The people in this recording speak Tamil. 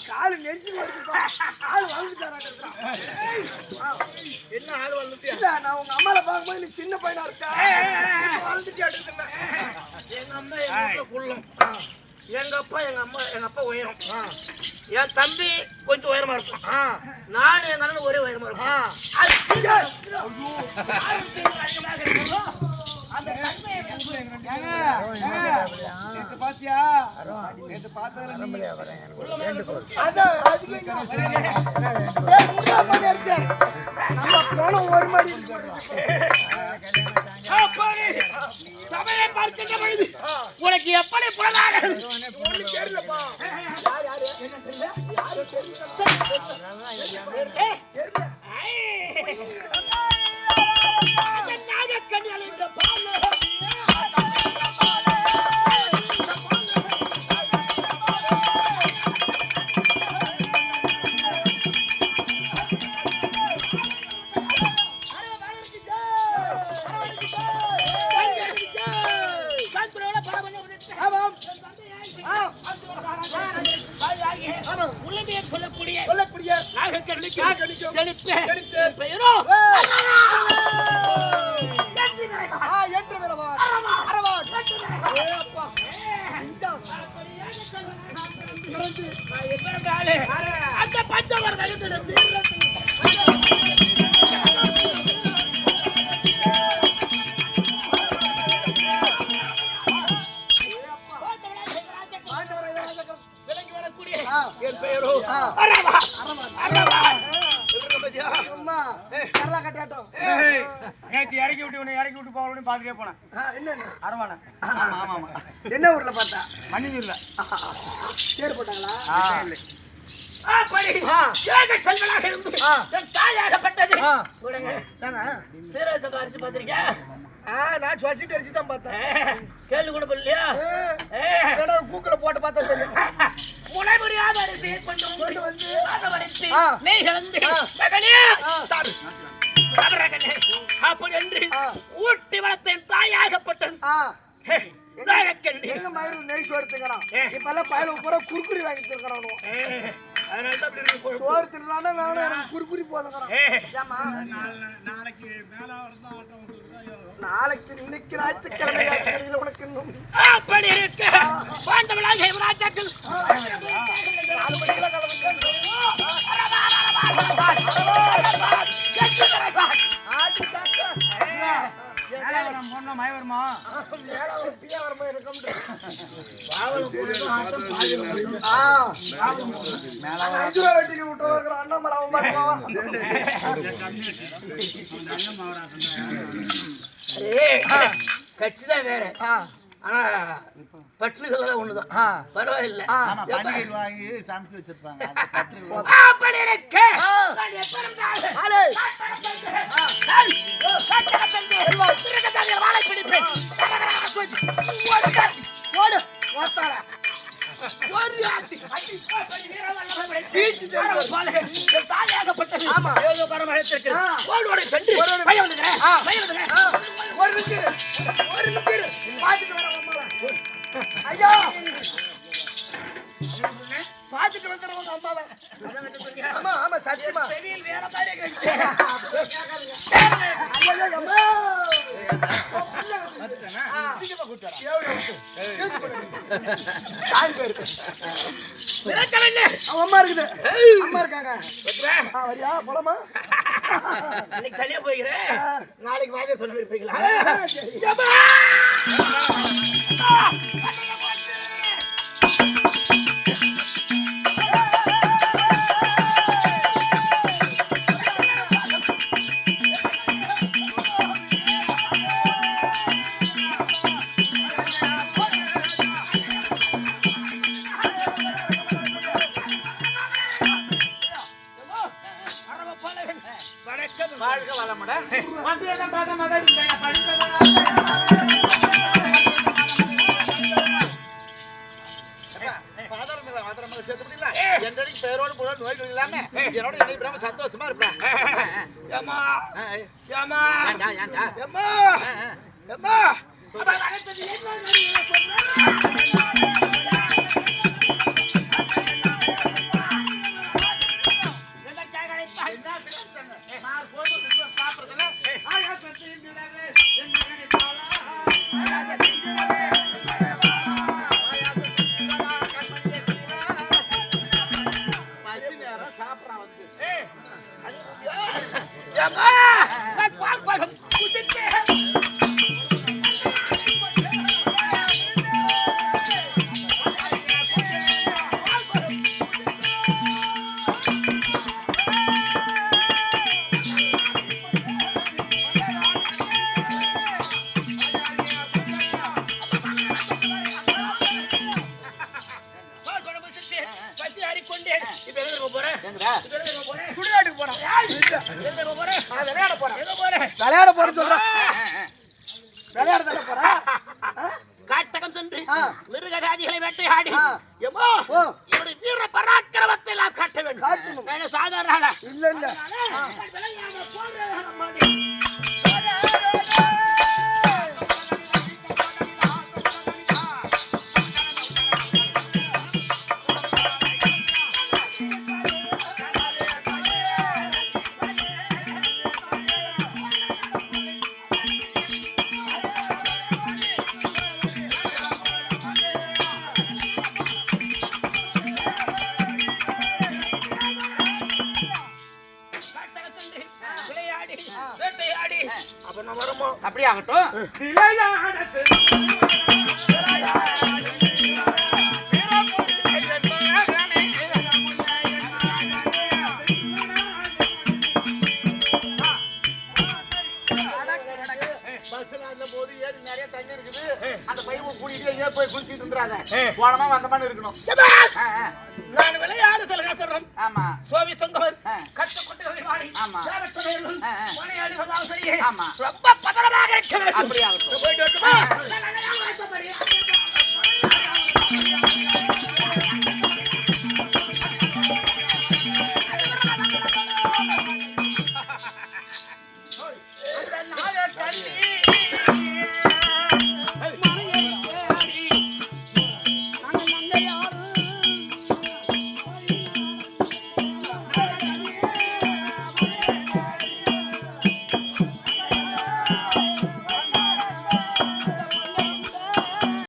காலு நெஞ்சு ஆள் வாழ்ந்துட்டாரா? என்ன ஆள் வாழ்ந்துட்டியா? இல்ல நான் உங்க அம்மாவை பார்க்கும்போது நீ சின்ன பையனா இருக்கா வாழ்ந்துட்டியா? எங்க அம்மா எங்க வீட்டுல குள்ளம், எங்க அப்பா எங்க அம்மா எங்க அப்பா உயரம், என் தம்பி கொஞ்சம் உயரமா இருக்கும், நான் எங்க அண்ணன் ஒரே உயரமா இருக்கும். பாத்தியா பார்த்ததுல நம்ம போனோம் ஒரு மாதிரி சபையை பார்க்கின்ற பொழுது உனக்கு எப்படி புலனாகிறது? தெரியலப்பா. சொல்லக்கூடிய பெயரோ அந்த பஞ்சவர் என் பெயரோ அரவா. அரவா இறக்கி விட்டு போகணும் பாத்துட்டே போனேன். அரவானா? என்ன ஊர்ல பார்த்தா? மண்ணியூர்ல. பேர் போட்டாங்களா? செல்வனாக இருந்து தாயாகப்பட்டது சீரகத்தை அரிசி பார்த்திருக்கேன். நான் சுவச்சிட்டு அரிசி தான் பார்த்தேன். கேள்வி கூட இல்லையா? கூக்குல போட்டு பார்த்தா முளைமுறையாக அரிசியை கொண்டு வந்து அதவரைத்து நெய் கலந்து அப்படி என்று ஊட்டி வளர்த்தேன் தாயாகப்பட்டது. எங்க மயில நெய் சோறு திங்கிறான். இப்பெல்லாம் பயல பூரா குறுக்குறி வாங்கி திங்கிறானோ. சோறு தின்னானா வேணும், எனக்கு குறுக்குறி போதுங்கிறான். நாளைக்கு இன்னைக்கு ஞாயிற்றுக்கிழமை உனக்கு இன்னும் அப்படி இருக்க பாண்டவளாக ராஜாக்கள் மயவருமா கட்சிதான் வேற, ஆனா பற்றுகள் ஒண்ணுதான். பரவாயில்லை. வாங்கி சமைச்சு வச்சிருப்பாங்க. ஐயா பாத்துட்டு வந்துடுவோம் அம்மாவை. ஆமா ஆமா சத்தியமா வேற மாதிரி அம்மா இருக்குது. அம்மா இருக்காங்க. வரியா போலாமா? இன்னைக்கு தனியா போய்கிறேன், நாளைக்கு வாங்க சொல்லி இருப்பீங்களா? வாழ்க வளமுடன். பேரோடு போட நோய் இல்லாம என்னோட இணைப்பிடாம சந்தோஷமா இருப்பேன். ஏமா ஏமா எம்மா எம்மா கொண்டேன். இப்ப எங்க போறேன்? சுடுகாட்டுக்கு போறான். எங்க போறேன்? விளையாட போறான். எங்க போறேன்? விளையாட போறேன்னு சொல்றான். விளையாட தானே போறா? காட்டகம் சென்று மிருகஜாதிகளை வேட்டையாடி எம்மோ ஓ. என்னுடைய வீர பராக்கிரமத்தை நான் காட்ட வேண்டும். காட்டணும். நான் சாதாரண ஆளா? இல்ல இல்ல. விளையாட போறேன் அம்மாடி. விளையாடி வேட்டையாடி அப்ப நான் வரமோ? அப்படியே ஆகட்டும். பஸ்ல அந்த போது ஏறி நிறைய தண்ணி இருக்குது. அந்த பையனை கூட்டிட்டு எங்கேயோ போய் குளிச்சிட்டு இருந்துறாத. போனமா வந்தமான்னு இருக்கணும். நான் விளையாடு சொல்லுங்க சொல்றேன். ஆமா. சோவி சொந்தவர் ஆ. கஷ்டப்பட்டு விளையாடி ஆமா. சேவற்றவர்கள் ஆ. விளையாடி வந்தாலும் சரியே ஆமா. ரொம்ப பதறமாக இருக்க வேண்டும். அப்படியே ஆகட்டும். போயிட்டு வரட்டுமா?